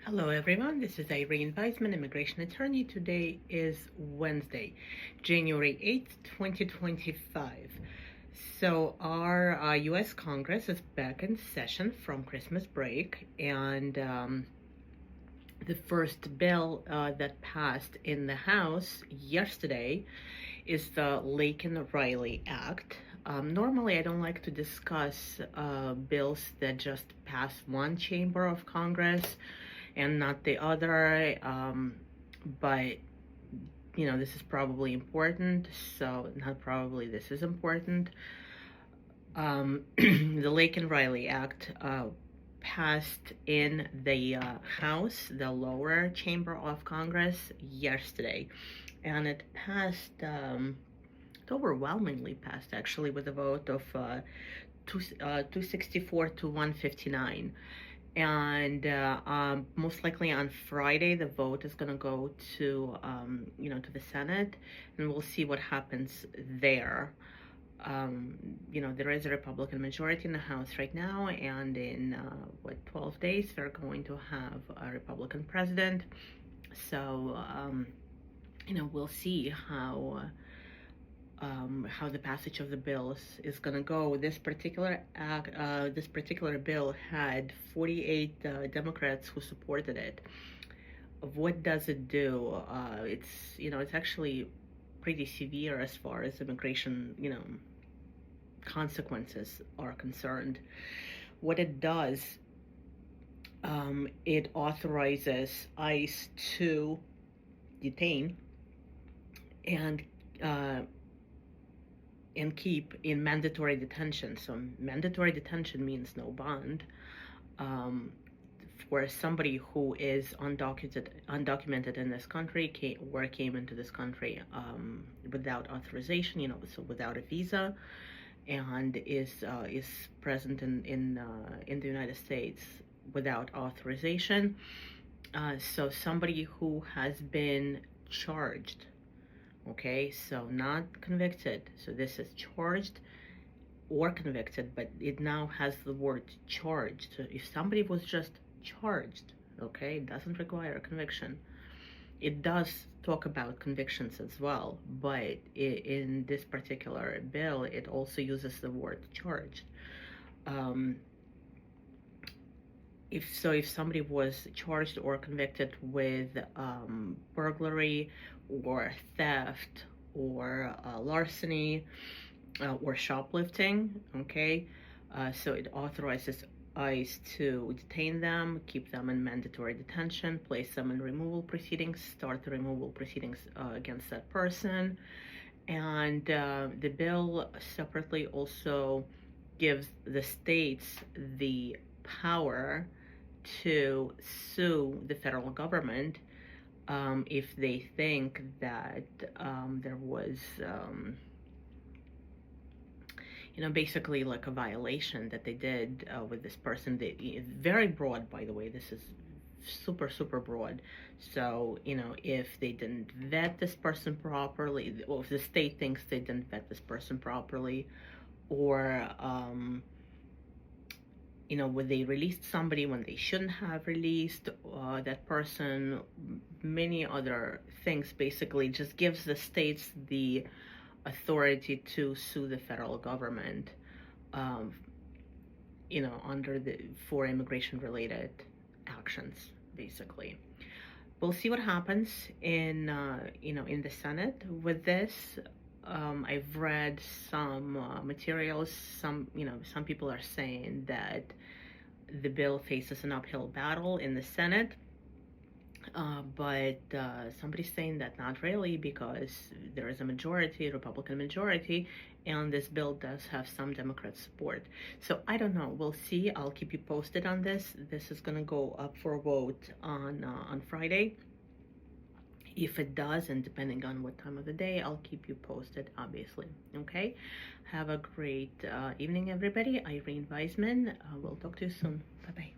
Hello everyone, this is Irene Weisman, immigration attorney. Today is Wednesday, January 8th, 2025. So our U.S. Congress is back in session from Christmas break, and the first bill that passed in the House yesterday is the Laken Riley Act. Normally, I don't like to discuss bills that just pass one chamber of Congress and not the other, but this is probably important, so not probably, this is important. The Laken Riley Act passed in the House, the lower chamber of Congress, yesterday, and it passed, it overwhelmingly passed actually, with a vote of 264 to 159. And most likely on Friday, the vote is going to go to, to the Senate, and we'll see what happens there. There is a Republican majority in the House right now, and in 12 days, we're going to have a Republican president. So, we'll see how the passage of the bills is going to go. This particular bill had 48 Democrats who supported it. What does it do? It's actually pretty severe as far as immigration, consequences are concerned. What it does, it authorizes ICE to detain and keep in mandatory detention. So mandatory detention means no bond, for somebody who is undocumented in this country, came into this country without authorization, so without a visa, and is present in the United States without authorization. So somebody who has been charged. Okay, so not convicted. So this is charged or convicted, but it now has the word charged. So if somebody was just charged, okay, it doesn't require a conviction. It does talk about convictions as well, but in this particular bill, it also uses the word charged. If somebody was charged or convicted with burglary or theft or larceny or shoplifting, okay, so it authorizes ICE to detain them, keep them in mandatory detention, place them in removal proceedings, start the removal proceedings against that person. And the bill separately also gives the states the power to sue the federal government if they think that there was basically like a violation that they did with this person. Very broad, by the way. This is super broad. So if they didn't vet this person properly, or if the state thinks they didn't vet this person properly, or when they released somebody when they shouldn't have released that person, many other things, basically just gives the states the authority to sue the federal government, for immigration related actions, basically. We'll see what happens in the Senate with this. I've read some materials. Some people are saying that the bill faces an uphill battle in the Senate, but somebody's saying that not really, because there is a Republican majority, and this bill does have some Democrat support. So I don't know. We'll see. I'll keep you posted on this. This is going to go up for a vote on Friday. If it does, and depending on what time of the day, I'll keep you posted, obviously. Okay? Have a great evening, everybody. Irene Weisman. We'll talk to you soon. Bye-bye.